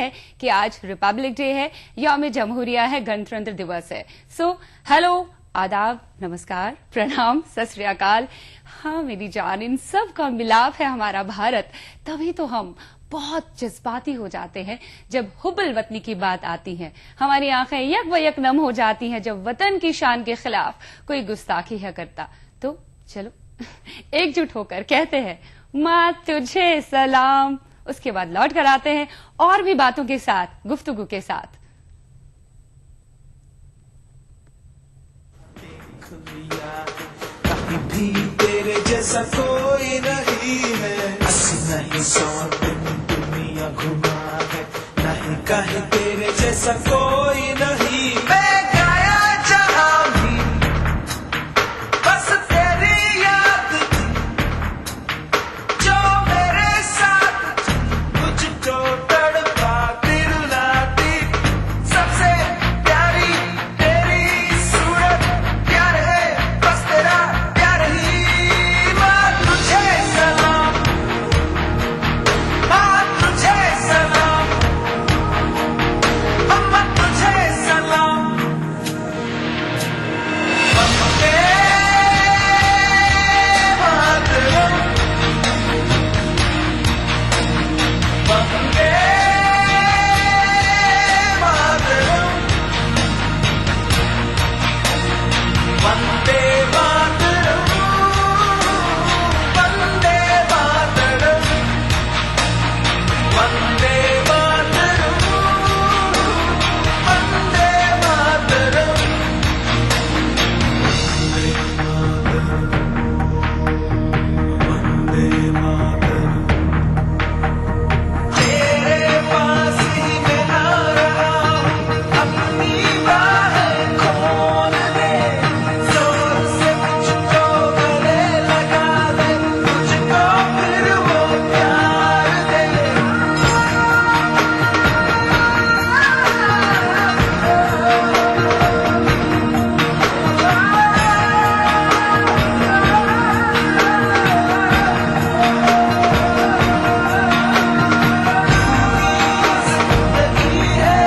है कि आज रिपब्लिक डे है, यौम जमहूरिया है, गणतंत्र दिवस है। सो हेलो, आदाब, नमस्कार, प्रणाम, सत श्री अकाल। हाँ मेरी जान, इन सब का मिलाप है हमारा भारत। तभी तो हम बहुत जज्बाती हो जाते हैं जब हुब्बुल वतनी की बात आती है। हमारी आंखें यक व यक नम हो जाती हैं जब वतन की शान के खिलाफ कोई गुस्ताखी है करता। तो चलो एकजुट होकर कहते हैं माँ तुझे सलाम। उसके बाद लौट कर आते हैं और भी बातों के साथ, गुफ्तगू के साथ। भी तेरे जैसा कोई नहीं है, नहीं 100 दिन दुनिया घुमा है, नहीं कहीं तेरे जैसा कोई नहीं। मैं गाया जहां भी बस तेरी याद थी, जो मेरे साथ मुझको तड़पा दिल लाती। सबसे प्यारी तेरी सूरत, प्यार है बस तेरा प्यार ही। माँ तुझे सलाम, माँ तुझे सलाम, अम्मा तुझे सलाम। वंदे मातरम, वंदे मातरम, वंदे मातरम, वंदे मातरम, वंदे मातरम, वंदे मातरम। वंदे मातरम, तेरे पास ही मैं आ रहा हूँ, अपनी बाहें खोल दे, जोर से मुझको गले लगा दे, मुझको फिर वो प्यार दे। जिंदगी है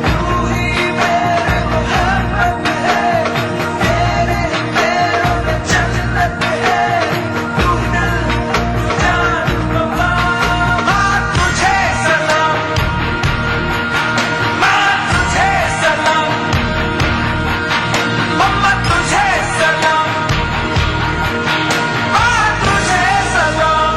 तू ही मेरे मोहब्बत है, तेरे पैरों में जन्नत है, तू दिल जान बाबा। माँ तुझे सलाम, माँ तुझे सलाम, मम्मा तुझे सलाम, माँ तुझे सलाम।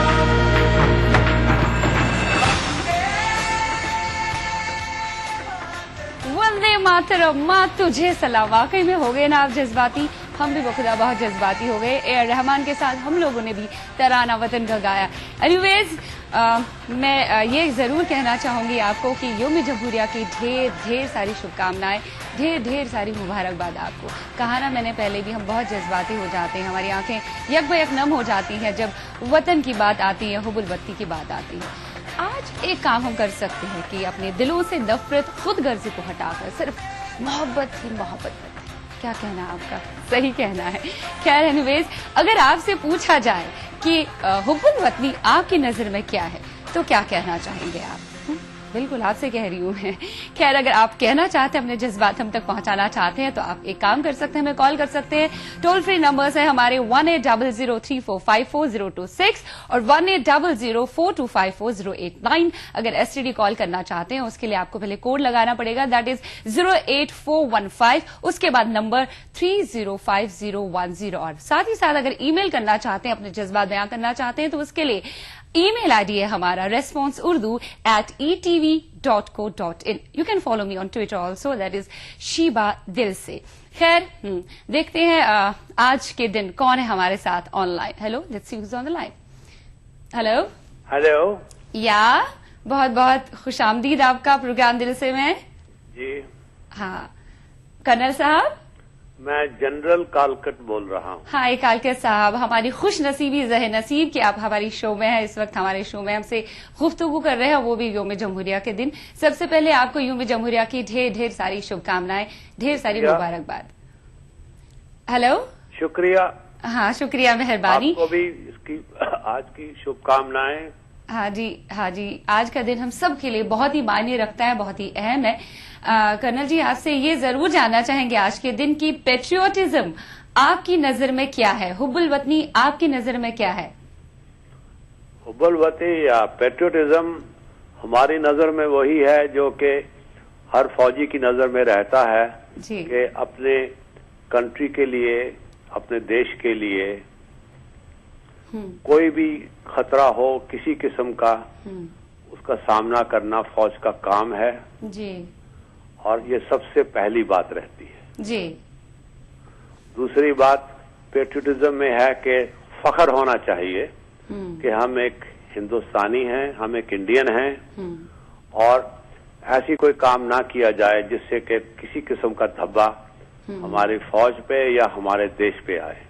वंदे मातरम, माँ तुझे सलाम। वाकई में हो गए ना आप जज्बाती? हम भी बखुदा बहुत जज्बाती हो गए। ए आर रहमान के साथ हम लोगों ने भी तराना वतन का गाया। एनीवेज, मैं ये जरूर कहना चाहूंगी आपको कि यौम जमहूरिया की ढेर ढेर सारी शुभकामनाएं, ढेर ढेर सारी मुबारकबाद आपको। कहा ना मैंने पहले भी, हम बहुत जज्बाती हो जाते हैं, हमारी आंखें यक ब यक नम हो जाती हैं जब वतन की बात आती है, हुब्बुल वतनी की बात आती है। आज एक काम हम कर सकते हैं कि अपने दिलों से नफरत, खुद गर्जी को हटाकर सिर्फ मोहब्बत ही मोहब्बत करते हैं। क्या कहना है आपका? सही कहना है। खैर एनीवेज, अगर आपसे पूछा जाए कि हुब्बुल वतनी आपकी नजर में क्या है, तो क्या कहना चाहेंगे आप? बिल्कुल आपसे कह रही हूँ मैं। खैर, अगर आप कहना चाहते हैं, अपने जज्बात हम तक पहुंचाना चाहते हैं, तो आप एक काम कर सकते हैं, हमें कॉल कर सकते हैं। टोल फ्री नंबर्स है हमारे 180034544026 और 180042544089। अगर एसटीडी कॉल करना चाहते हैं, उसके लिए आपको पहले कोड लगाना पड़ेगा, दैट इज 08415, उसके बाद नंबर 305010। और साथ ही साथ अगर ईमेल करना चाहते हैं, अपने जज्बात बयां करना चाहते हैं, तो उसके लिए ईमेल आईडी है हमारा responseurdu@etv.co.in। You can follow me on Twitter also, that is Sheeba दिल से। खैर, देखते हैं आज के दिन कौन है हमारे साथ online. Hello, let's see who's on the line. Hello hello yeah, बहुत बहुत खुशामदीद आपका प्रोग्राम दिल से में। जी, हाँ कर्नल साहब, मैं जनरल कालकट बोल रहा हूँ। हाय कालकट साहब, हमारी खुश नसीबी जहे नसीब कि आप हमारी शो में हैं। इस वक्त हमारे शो में हमसे गुफ्तगू कर रहे हैं, वो भी यौम जमहूरिया के दिन। सबसे पहले आपको यौम जमहूरिया की ढेर ढेर सारी शुभकामनाएं, ढेर सारी मुबारकबाद। हेलो, शुक्रिया। हाँ शुक्रिया, मेहरबानी। आपको भी इसकी आज की शुभकामनाएं। हाँ जी, हाँ जी। आज का दिन हम सब के लिए बहुत ही मायने रखता है, बहुत ही अहम है। कर्नल जी, आपसे ये जरूर जानना चाहेंगे आज के दिन की पेट्रियोटिज्म आपकी नजर में क्या है, हुब्बुल वतनी आपकी नजर में क्या है? हुब्बुल वतनी या पेट्रियोटिज्म हमारी नजर में वही है जो कि हर फौजी की नजर में रहता है जी। कि अपने कंट्री के लिए, अपने देश के लिए कोई भी खतरा हो किसी किस्म का, उसका सामना करना फौज का काम है जी और ये सबसे पहली बात रहती है। जी। दूसरी बात पेट्रियोटिज्म में है कि फख्र होना चाहिए कि हम एक हिंदुस्तानी हैं, हम एक इंडियन हैं और ऐसी कोई काम ना किया जाए जिससे कि किसी किस्म का धब्बा हमारी फौज पे या हमारे देश पे आए।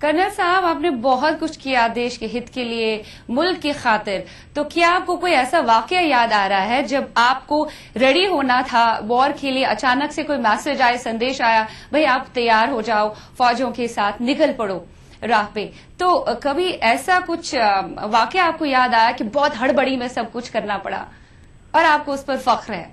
कर्नल साहब, आपने बहुत कुछ किया देश के हित के लिए, मुल्क की खातिर, तो क्या आपको कोई ऐसा वाकया याद आ रहा है जब आपको रेडी होना था वॉर के लिए, अचानक से कोई मैसेज आया, संदेश आया, भाई आप तैयार हो जाओ, फौजों के साथ निकल पड़ो राह पे, तो कभी ऐसा कुछ वाकया आपको याद आया कि बहुत हड़बड़ी में सब कुछ करना पड़ा और आपको उस पर फख्र है?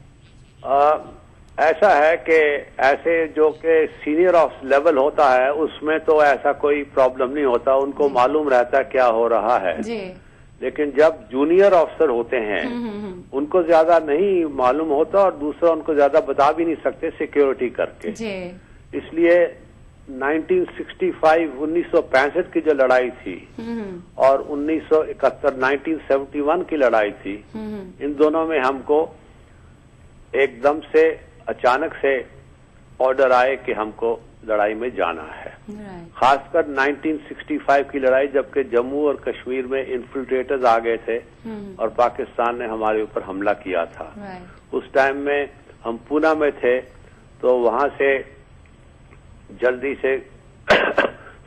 ऐसा है कि ऐसे जो कि सीनियर ऑफ लेवल होता है उसमें तो ऐसा कोई प्रॉब्लम नहीं होता, उनको मालूम रहता है क्या हो रहा है जी। लेकिन जब जूनियर ऑफिसर होते हैं उनको ज्यादा नहीं मालूम होता और दूसरा उनको ज्यादा बता भी नहीं सकते सिक्योरिटी करके जी। इसलिए 1965 की जो लड़ाई थी और 1971 की लड़ाई थी, इन दोनों में हमको एकदम से अचानक से ऑर्डर आए कि हमको लड़ाई में जाना है। खासकर 1965 की लड़ाई जबकि जम्मू और कश्मीर में इन्फिल्ट्रेटर्स आ गए थे और पाकिस्तान ने हमारे ऊपर हमला किया था। उस टाइम में हम पूना में थे तो वहां से जल्दी से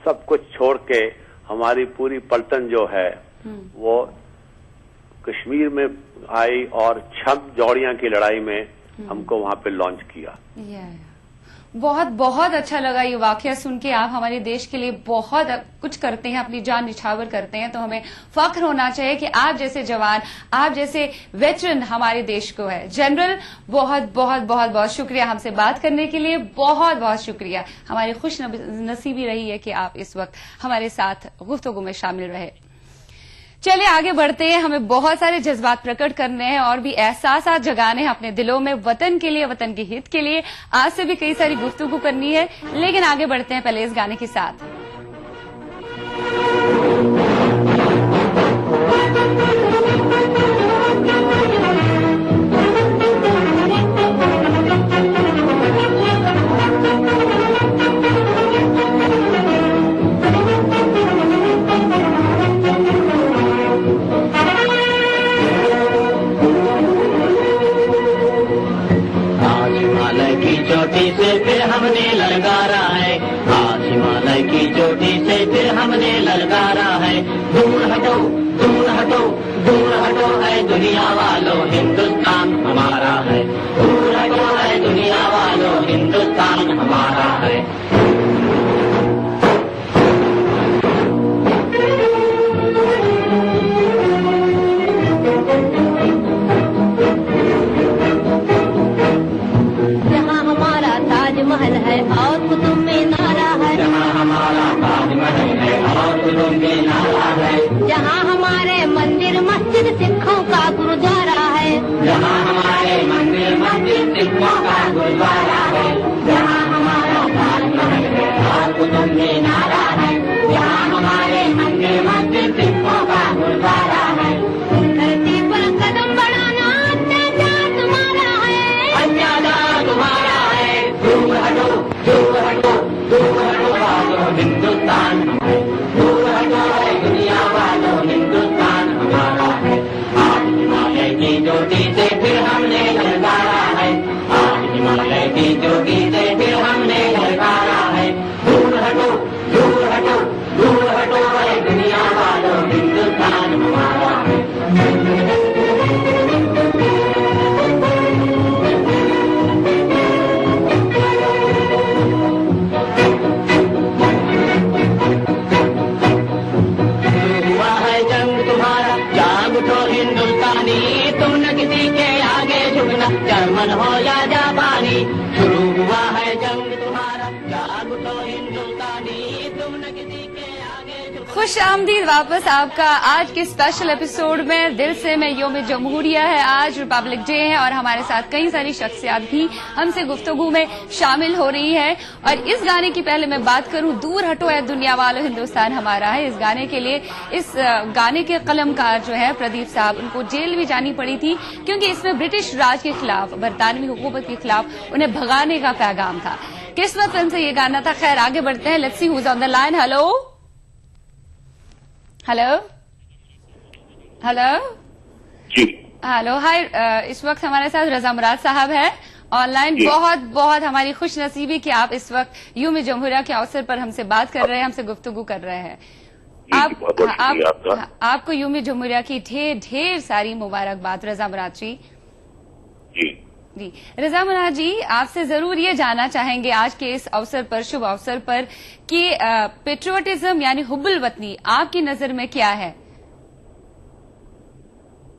सब कुछ छोड़ के हमारी पूरी पलटन जो है वो कश्मीर में आई और छम जौड़ियां की लड़ाई में हमको वहां पे लॉन्च किया। बहुत बहुत अच्छा लगा ये वाकया सुन के। आप हमारे देश के लिए बहुत कुछ करते हैं, अपनी जान निछावर करते हैं, तो हमें फख्र होना चाहिए कि आप जैसे जवान, आप जैसे वेटरन हमारे देश को है। जनरल, बहुत बहुत बहुत बहुत शुक्रिया हमसे बात करने के लिए, बहुत बहुत शुक्रिया। हमारी खुश नसीबी रही है कि आप इस वक्त हमारे साथ गुफ्तगू में शामिल रहे। चलिए आगे बढ़ते हैं, हमें बहुत सारे जज्बात प्रकट करने हैं और भी एहसास जगाने हैं अपने दिलों में, वतन के लिए, वतन के हित के लिए। आज से भी कई सारी गुफ्तगू करनी है, लेकिन आगे बढ़ते हैं पहले इस गाने के साथ। चोटी से फिर हमने ललकारा है, आज हिमालय की चोटी से फिर हमने ललकारा है। दूर हटो, दूर हटो, दूर हटो है दुनिया वालों, हिंदुस्तान हमारा है। दूर हटो है दुनिया वालों, हिंदुस्तान हमारा है। महल है और कुतुब मीनारा है, जहाँ हमारा ताजमहल है और कुतुब मीनारा है। जहाँ हमारे मंदिर मस्जिद सिखों का गुरुद्वारा है, जहाँ हमारे मंदिर मस्जिद सिखों का गुरुद्वारा है। जहाँ हमारा ताजमहल है और कुतुब मीनारा है, जहाँ हमारे मंदिर मस्जिद सिखों का गुरुद्वारा है। धरती पर कदम बढ़ाना अत्याचार तुम्हारा है, अत्याचार तुम्हारा है। दूर हटो, दूर हटो, दूर हटो वालों, हिंदुस्तान है। दूर हटो है दुनिया वालों, हिंदुस्तान हमारा है। आज हिमालय की चोटी से फिर हमने ललकारा है, आज हिमालय की चोटी से फिर हमने ललकारा है। दूर हटो, दूर हटो, दूर हटो है दुनिया वालों, हिंदुस्तान हमारा है। जर्मन हो या जापानी, शुरू हुआ है जंग तुम्हारा, जाग उठो हिंदुस्तानी, तुम न किसी के आगे झुको। खुश आमदीद वापस आपका आज के स्पेशल एपिसोड में। दिल से मैं योम जमहूरिया है, आज रिपब्लिक डे है और हमारे साथ कई सारी शख्सियात भी हमसे गुफ्तगू में शामिल हो रही है। और इस गाने की पहले मैं बात करूं, दूर हटो है दुनिया वालों हिंदुस्तान हमारा है। इस गाने के लिए इस गाने के कलमकार जो है प्रदीप साहब, उनको जेल भी जानी पड़ी थी क्योंकि इसमें ब्रिटिश राज के खिलाफ, बरतानवी हुकूमत के खिलाफ उन्हें भगाने का पैगाम था। किस्मत फिल्म से ये गाना था। खैर आगे बढ़ते हैं। Let's see who's on the line. Hello hello hello जी हेलो हाय। इस वक्त हमारे साथ रजा मुराद साहब है ऑनलाइन। जी। बहुत बहुत हमारी खुश नसीबी कि आप इस वक्त यूम जमहूरिया के अवसर पर हमसे बात कर रहे हैं, हमसे गुफ्तगू कर रहे हैं। जी, बहुत बहुत शुक्रिया आपका। आपको यूम जमहूरिया की ढेर ढेर सारी मुबारकबाद रजा मुराद जी। जी रजा मुराद जी, आपसे जरूर ये जानना चाहेंगे आज के इस अवसर पर, शुभ अवसर पर, कि पेट्रियोटिज्म यानी हुब्बुल वतनी आपकी नजर में क्या है?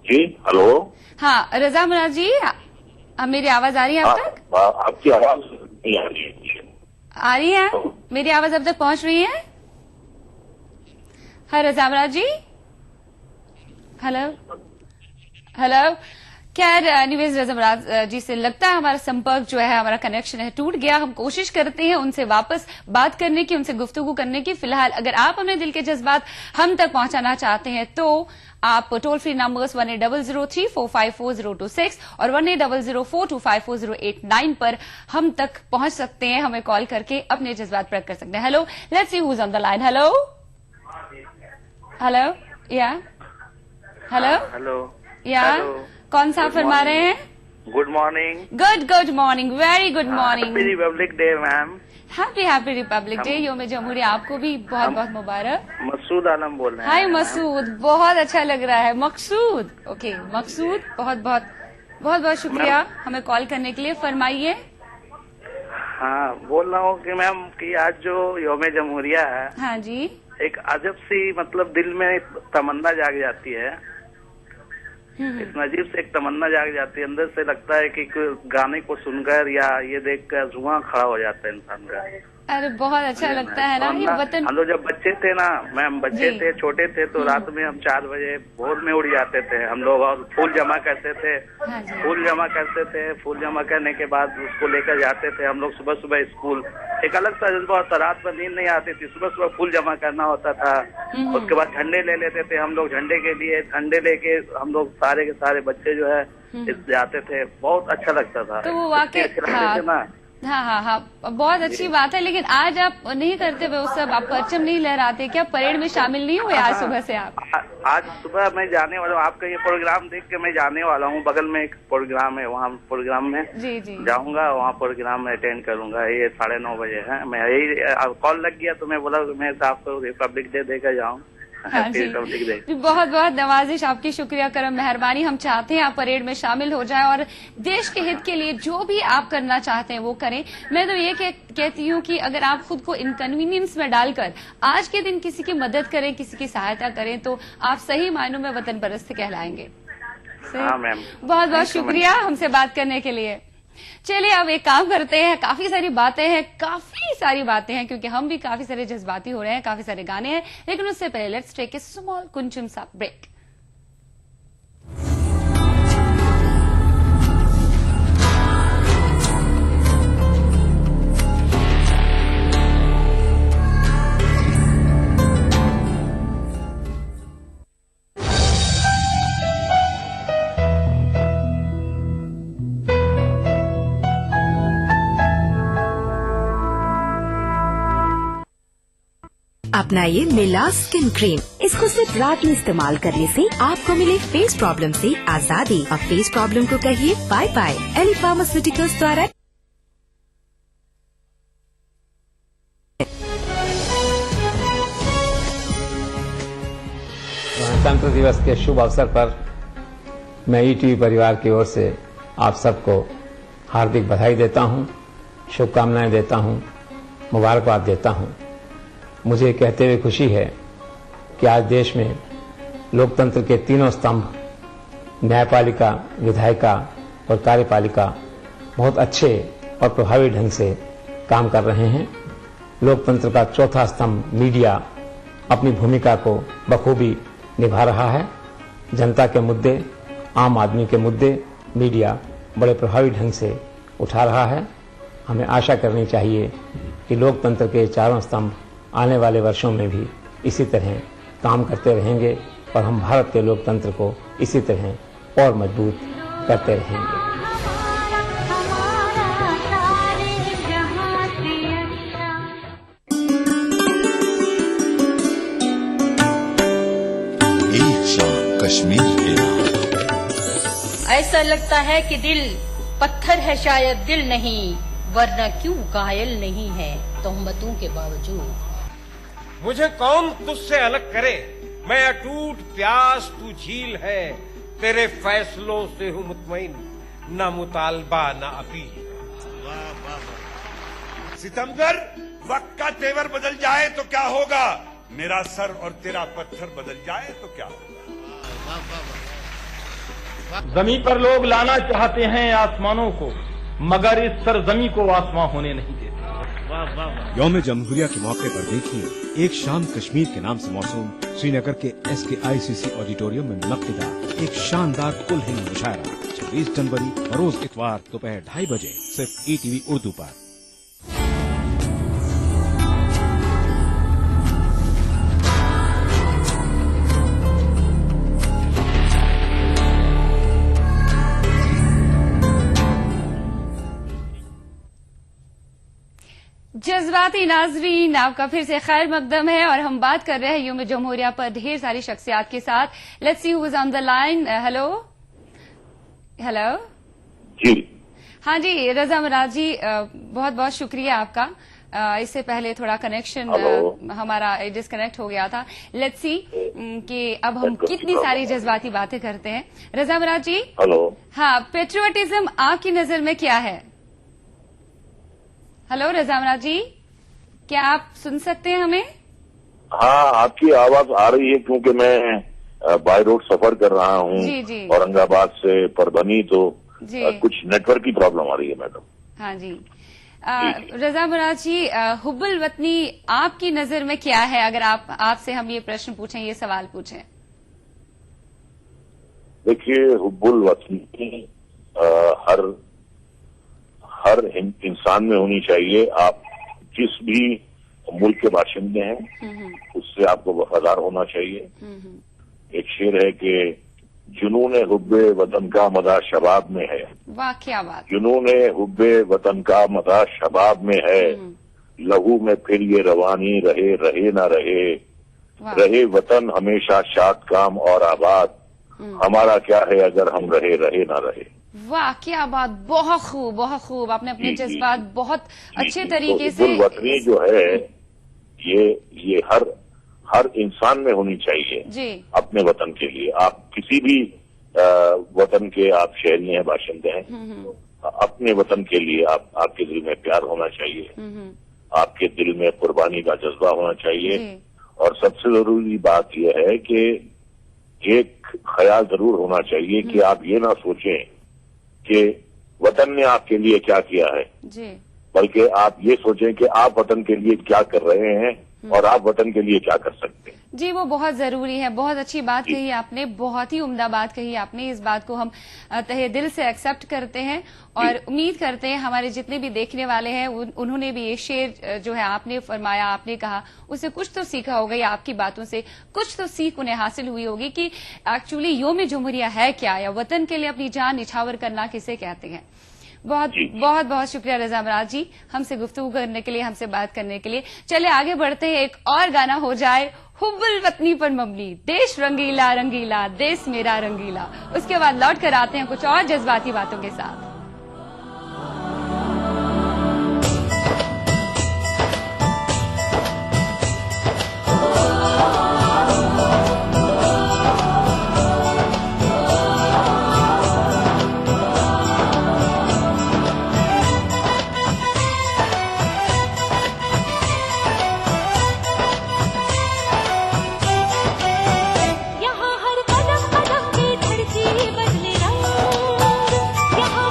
जी हेलो। हाँ रजा मुराद जी, मेरी आवाज आ रही है आप तक? आपकी आवाज नहीं आ रही है। आ रही है? मेरी आवाज अब तक पहुंच रही है? हाँ रजा मुराद जी, हेलो हेलो। खैर एनीवेज रजा मुराद जी से लगता है हमारा संपर्क जो है, हमारा कनेक्शन है, टूट गया। हम कोशिश करते हैं उनसे वापस बात करने की, उनसे गुफ्तगू करने की। फिलहाल अगर आप अपने दिल के जज्बात हम तक पहुंचाना चाहते हैं तो आप टोल फ्री नंबर्स 180034544026 और 180042544089 पर हम तक पहुंच सकते हैं। हमें कॉल करके अपने जज्बात प्रकट कर सकते हैं। Hello, let's see who's on the line. Hello hello yeah hello hello yeah hello. कौन सा फरमा रहे हैं? Good morning. Good morning, very good morning. Happy republic day ma'am. Happy republic day, योम जमहूरिया आपको भी बहुत बहुत मुबारक। मसूद आलम बोल रहे हैं। हाय मसूद, बहुत अच्छा लग रहा है। मकसूद, ओके मकसूद, बहुत बहुत शुक्रिया हमें कॉल करने के लिए। फरमाइए। हाँ, बोल रहा हूँ कि मैम कि आज जो योम जमहूरिया है, हाँ जी। एक अजब सी मतलब दिल में तमन्ना जाग जाती है। इस नजीब से एक तमन्ना जाग जाती है, अंदर से लगता है कि गाने को सुनकर या ये देखकर जुआ खड़ा हो जाता है इंसान का। अरे बहुत अच्छा लगता है ना ये वतन। हम लोग जब बच्चे थे ना मैम, बच्चे जी। थे, छोटे थे, तो रात में हम 4 बजे भोर में उड़ जाते थे हम लोग और फूल जमा करते थे। हाँ जी। फूल जमा करते थे, फूल जमा करने के बाद उसको लेकर जाते थे हम लोग सुबह सुबह स्कूल। एक अलग सा जज्बा होता, रात में नींद नहीं आती थी, सुबह सुबह फूल जमा करना होता था। उसके बाद झंडे ले लेते थे हम लोग, झंडे के लिए झंडे लेके हम लोग सारे के सारे बच्चे जो है जाते थे। बहुत अच्छा लगता था। तो वो वाकई खिलाते थे ना। हाँ, बहुत अच्छी बात है। लेकिन आज आप नहीं करते हुए उस सब, आप परचम नहीं लहराते क्या? परेड में शामिल नहीं हुए आज सुबह से आप? आज सुबह मैं जाने वाला हूँ, आपका ये प्रोग्राम देख के मैं जाने वाला हूँ। बगल में एक प्रोग्राम है, वहाँ प्रोग्राम में जी जाऊंगा, वहाँ प्रोग्राम में अटेंड करूंगा। ये 9:30 बजे है। मैं यही कॉल लग गया तो मैं बोला मैं आपको रिपब्लिक डे देकर जाऊँ। हाँ जी, बहुत बहुत नवाजिश आपकी, शुक्रिया करम मेहरबानी। हम चाहते हैं आप परेड में शामिल हो जाएं और देश के हित के लिए जो भी आप करना चाहते हैं वो करें। मैं तो ये कहती हूँ कि अगर आप खुद को इनकन्वीनियंस में डालकर आज के दिन किसी की मदद करें, किसी की सहायता करें, तो आप सही मायनों में वतन परस्त कहलाएंगे। हाँ मैम, बहुत बहुत शुक्रिया हमसे बात करने के लिए। चलिए अब एक काम करते हैं, काफी सारी बातें हैं क्योंकि हम भी काफी सारे जज्बाती हो रहे हैं, काफी सारे गाने हैं, लेकिन उससे पहले लेट्स टेक ए स्मॉल कुंचुम सा ब्रेक। अपनाइए मिलास स्किन क्रीम। इसको सिर्फ रात में इस्तेमाल करने से आपको मिले फेस प्रॉब्लम से आजादी। अब फेस प्रॉब्लम को कहिए बाय बाय। एली फार्मास्यूटिकल्स द्वारा गणतंत्र दिवस के शुभ अवसर पर मैं ईटीवी परिवार की ओर से आप सबको हार्दिक बधाई देता हूं, शुभकामनाएं देता हूं, मुबारकबाद देता हूं। मुझे कहते हुए खुशी है कि आज देश में लोकतंत्र के तीनों स्तंभ न्यायपालिका, विधायिका और कार्यपालिका बहुत अच्छे और प्रभावी ढंग से काम कर रहे हैं। लोकतंत्र का चौथा स्तंभ मीडिया अपनी भूमिका को बखूबी निभा रहा है। जनता के मुद्दे, आम आदमी के मुद्दे मीडिया बड़े प्रभावी ढंग से उठा रहा है। हमें आशा करनी चाहिए कि लोकतंत्र के चारों स्तंभ आने वाले वर्षों में भी इसी तरह काम करते रहेंगे और हम भारत के लोकतंत्र को इसी तरह और मजबूत करते रहेंगे। एक शाम कश्मीर के नाम। ऐसा लगता है कि दिल पत्थर है, शायद दिल नहीं, वरना क्यों घायल नहीं है तोहमतों के बावजूद। मुझे कौन तुझसे अलग करे, मैं अटूट प्यास तू झील है, तेरे फैसलों से हूँ मुतमईन, न मुतालबा न अपील। सितमगर, वक्त का तेवर बदल जाए तो क्या होगा, मेरा सर और तेरा पत्थर बदल जाए तो क्या होगा। जमीन पर लोग लाना चाहते हैं आसमानों को, मगर इस सरजमी को आसमां होने नहीं देते। यौम जमहूरिया के मौके पर देखिए एक शाम कश्मीर के नाम से मौसूम श्रीनगर के SKICC ऑडिटोरियम में मुनक्किदा एक शानदार कुल हिंद मुशायरा 26 जनवरी रोज इतवार दोपहर 2:30 बजे सिर्फ ETV उर्दू पर। जज्बाती नाजरीन, आपका फिर से खैर मकदम है और हम बात कर रहे हैं यौम जमहूरिया पर ढेर सारी शख्सियात के साथ। Let's see who is on the line. Hello hello जी। हाँ जी, रजा मुराद जी, बहुत बहुत शुक्रिया आपका। इससे पहले थोड़ा कनेक्शन हमारा डिस्कनेक्ट हो गया था। लेट्स सी कि अब हम कितनी सारी जज्बाती बातें करते हैं। रजा मुराद जी, हेलो। हाँ, पेट्रियोटिज्म आपकी नजर में क्या है? हेलो रजा मुराद जी, क्या आप सुन सकते हैं हमें? हाँ, आपकी आवाज आ रही है क्योंकि मैं बाय रोड सफर कर रहा हूँ औरंगाबाद से परभनी, तो कुछ नेटवर्क की प्रॉब्लम आ रही है मैडम। हाँ जी। रजा मुराद जी, हुब्बुल वतनी आपकी नजर में क्या है? अगर आपसे हम ये प्रश्न पूछें, ये सवाल पूछें। देखिए, हुब्बुल वतनी हर इंसान में होनी चाहिए। आप जिस भी मुल्क के बाशिंदे हैं उससे आपको वफादार होना चाहिए। एक शेर है कि जुनून हुब्बे वतन का मदा शबाब में है। वाह, क्या बात। जुनून हुब्बे वतन का मदा शबाब में है, लहू में फिर ये रवानी रहे ना रहे वतन हमेशा शाद काम और आबाद, हमारा क्या है अगर हम रहे ना रहे। वाह, क्या बात, बहुत खूब बहुत खूब। आपने अपने जज्बात बहुत अच्छे तरीके से। वतनी जो है ये हर इंसान में होनी चाहिए जी, अपने वतन के लिए। आप किसी भी वतन के आप शहरी हैं, बाशिंदे हैं, अपने वतन के लिए आपके दिल में प्यार होना चाहिए, आपके दिल में कुर्बानी का जज्बा होना चाहिए। और सबसे जरूरी बात यह है कि एक ख्याल जरूर होना चाहिए कि आप ये ना सोचें कि वतन ने आपके लिए क्या किया है, बल्कि आप ये सोचें कि आप वतन के लिए क्या कर रहे हैं और आप वतन के लिए क्या कर सकते हैं। जी, वो बहुत जरूरी है। बहुत अच्छी बात कही आपने, बहुत ही उम्दा बात कही आपने। इस बात को हम तहे दिल से एक्सेप्ट करते हैं और उम्मीद करते हैं हमारे जितने भी देखने वाले हैं उन्होंने भी ये शेर जो है आपने फरमाया, आपने कहा, उससे कुछ तो सीखा होगा, या आपकी बातों से कुछ तो सीख उन्हें हासिल हुई होगी कि एक्चुअली यौम जमहूरिया है क्या, या वतन के लिए अपनी जान निछावर करना किसे कहते हैं। बहुत बहुत बहुत शुक्रिया रजा मुराद जी, हमसे गुफ्तगू करने के लिए, हमसे बात करने के लिए। चले आगे बढ़ते हैं, एक और गाना हो जाए हुब्बुल वतनी पर मबनी, देश रंगीला रंगीला देश मेरा रंगीला। उसके बाद लौट कर आते हैं कुछ और जज्बाती बातों के साथ। यहाँ हर कदम कदम की धरती बदले रंग, यहाँ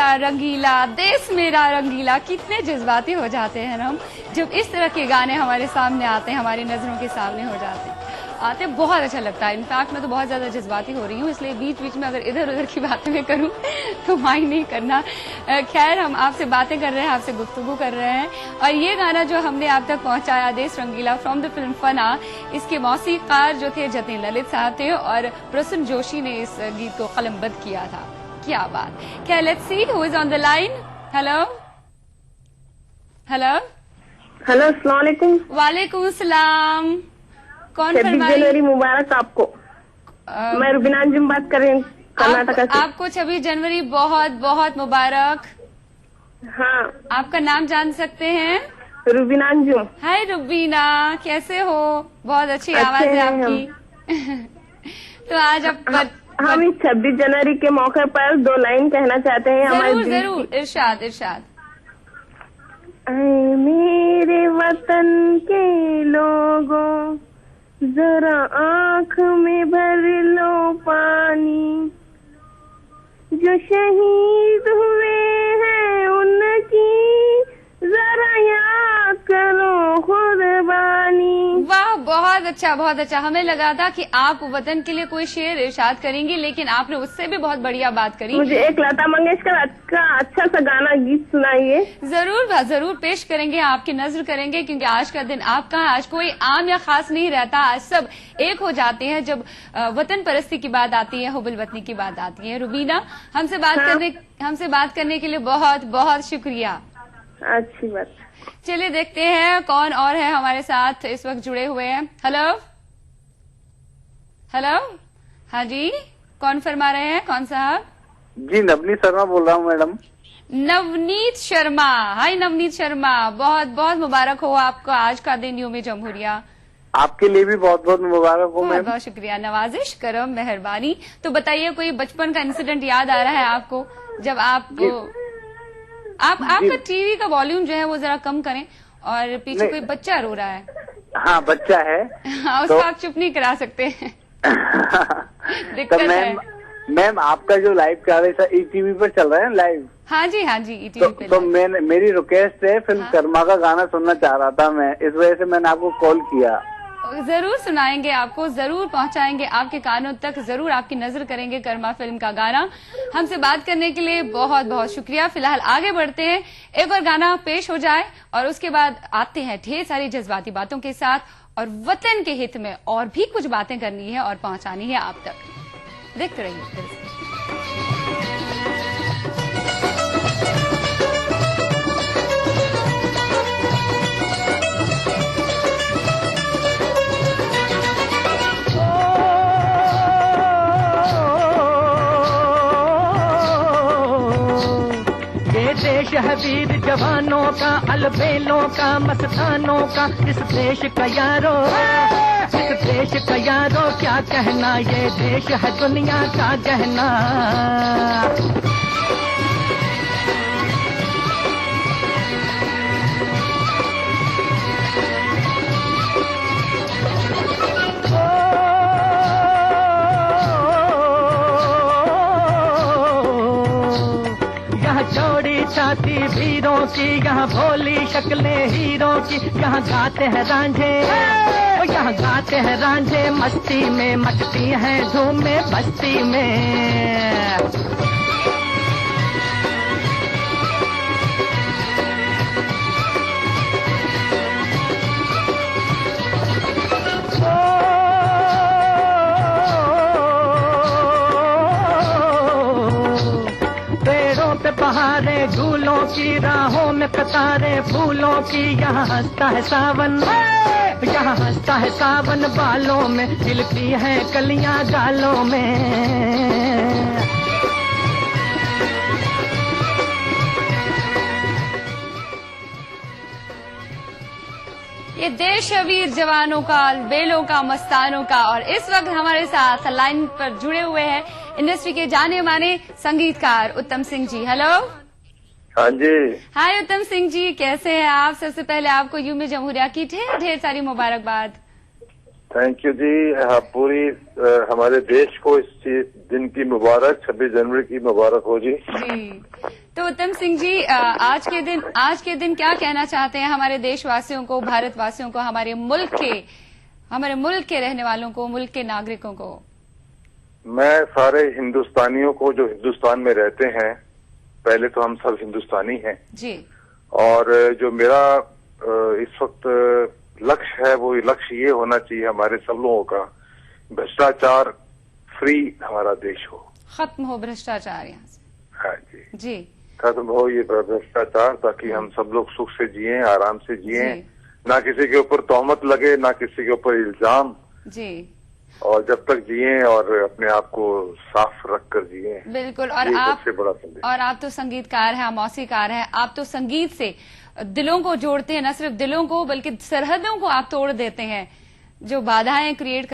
मेरा रंगीला, देश मेरा रंगीला, कितने जज्बाती हो जाते हैं हम जब इस तरह के गाने हमारे सामने आते हैं, हमारी नजरों के सामने हो जाते हैं, आते बहुत अच्छा लगता है। इनफैक्ट मैं तो बहुत ज्यादा जज्बाती हो रही हूँ, इसलिए बीच बीच में अगर इधर उधर की बातें मैं करूँ तो माइंड नहीं करना। खैर, हम आपसे बातें कर रहे हैं, आपसे गुफ्तगू कर रहे हैं, और ये गाना जो हमने आप तक पहुंचाया, देश रंगीला फ्रॉम द फिल्म फना, इसके मौसीकार जो थे जतिन ललित साहब थे और प्रसून जोशी ने इस गीत को कलमबद्ध किया था। क्या बात। क्या, let's see who is on the line. Hello hello hello, अस्सलाम वालेकुम। वालेकुम सलाम। कौन 26 फरमाई? जनवरी मुबारक आपको। मैं रुबीना अंजुम बात कर रही हूँ, कर्नाटका से। आपको 26 जनवरी बहुत बहुत मुबारक। हाँ, आपका नाम जान सकते हैं? रुबीना अंजुम। हाय रुबीना, कैसे हो? बहुत अच्छी आवाज है आपकी। तो आज हम इस 26 जनवरी के मौके पर 2 लाइन कहना चाहते हैं। जरूर जरूर, इरशाद इरशाद। ऐ मेरे वतन के लोगों, जरा आँख में भर लो पानी, जो शहीद हुए हैं उनकी जरा याद करो कुर्बानी। वाह, बहुत अच्छा बहुत अच्छा। हमें लगा था कि आप वतन के लिए कोई शेर इरशाद करेंगी, लेकिन आपने उससे भी बहुत बढ़िया बात करी। मुझे एक लता मंगेशकर का अच्छा सा गाना गीत सुनाइए। जरूर जरूर पेश करेंगे, आपकी नजर करेंगे, क्योंकि आज का दिन आपका, आज कोई आम या खास नहीं रहता, आज सब एक हो जाते हैं जब वतन परस्ती की बात आती है, हुब्बुल वतनी की बात आती है। रुबीना, हमसे बात करने के लिए बहुत बहुत शुक्रिया। अच्छी बात। चलिए देखते हैं कौन और है हमारे साथ इस वक्त जुड़े हुए हैं। हेलो हेलो, हाँ जी, कौन फरमा रहे हैं? कौन साहब? जी, नवनीत शर्मा बोल रहा हूँ मैडम। नवनीत शर्मा, हाय नवनीत शर्मा, बहुत बहुत मुबारक हो आपको आज का दिन, यूम जमहूरिया। आपके लिए भी बहुत बहुत मुबारक हो। बहुत बहुत शुक्रिया, नवाजिश, करम, मेहरबानी। तो बताइए, कोई बचपन का इंसिडेंट याद आ रहा है आपको जब आपका टीवी का वॉल्यूम जो है वो जरा कम करें, और पीछे कोई बच्चा रो रहा है। हाँ, बच्चा है। हाँ, उसको आप चुप नहीं करा सकते हैं। दिक्कत है। मैम, आपका जो लाइव कार्य ईटीवी पर चल रहा है लाइव। हाँ जी हाँ जी, ईटीवी पे। तो मेरी रिक्वेस्ट है, फिल्म कर्मा का गाना सुनना चाह रहा था मैं, इस वजह से मैंने आपको कॉल किया। जरूर सुनाएंगे आपको, जरूर पहुंचाएंगे आपके कानों तक, जरूर आपकी नजर करेंगे कर्मा फिल्म का गाना। हमसे बात करने के लिए बहुत बहुत शुक्रिया। फिलहाल आगे बढ़ते हैं, एक और गाना पेश हो जाए और उसके बाद आते हैं ढेर सारी जज्बाती बातों के साथ, और वतन के हित में और भी कुछ बातें करनी है और पहुंचानी है आप तक। देखते रहिए। देश है वीर जवानों का, अलबेलों का, मस्तानों का, इस देश का यारो, इस देश का यारो क्या कहना, ये देश है दुनिया का गहना। छाती वीरों की, यहाँ भोली शक्लें हीरों की, यहाँ गाते हैं रांझे, यहाँ गाते हैं रांझे, मस्ती में मचती हैं धूमें बस्ती में। बहारे झूलों की, राहों में कतारे फूलों की, यहाँ हंसता है सावन, यहाँ हंसता है सावन, बालों में खिलती हैं कलियां गालों में। ये देश है वीर जवानों का, बेलों का, मस्तानों का। और इस वक्त हमारे साथ लाइन पर जुड़े हुए हैं इंडस्ट्री के जाने माने संगीतकार उत्तम सिंह जी। हेलो। हाँ जी। हाय उत्तम सिंह जी, कैसे हैं आप? सबसे पहले आपको यूम जमहूरिया की ढेर ढेर सारी मुबारकबाद। थैंक यू जी। पूरी हमारे देश को इस दिन की मुबारक, 26 जनवरी की मुबारक हो जी। तो उत्तम सिंह जी, आज के दिन क्या कहना चाहते हैं हमारे देशवासियों को, भारतवासियों को, हमारे मुल्क के रहने वालों को, मुल्क के नागरिकों को? मैं सारे हिंदुस्तानियों को जो हिंदुस्तान में रहते हैं, पहले तो हम सब हिंदुस्तानी हैं जी, और जो मेरा इस वक्त लक्ष्य है वो लक्ष्य ये होना चाहिए हमारे सब लोगों का, भ्रष्टाचार फ्री हमारा देश हो, खत्म हो भ्रष्टाचार यहाँ से। हाँ जी, खत्म हो ये भ्रष्टाचार, ताकि हम सब लोग सुख से जिएं, आराम से जिएं, ना किसी के ऊपर तोहमत लगे, ना किसी के ऊपर इल्जाम जी, और जब तक जिएं और अपने आप को साफ रख कर जिएं। बिल्कुल। और आप तो संगीतकार हैं, मौसीकार हैं, आप तो संगीत से दिलों को जोड़ते हैं, न सिर्फ दिलों को बल्कि सरहदों को आप तोड़ देते हैं, जो बाधाएं क्रिएट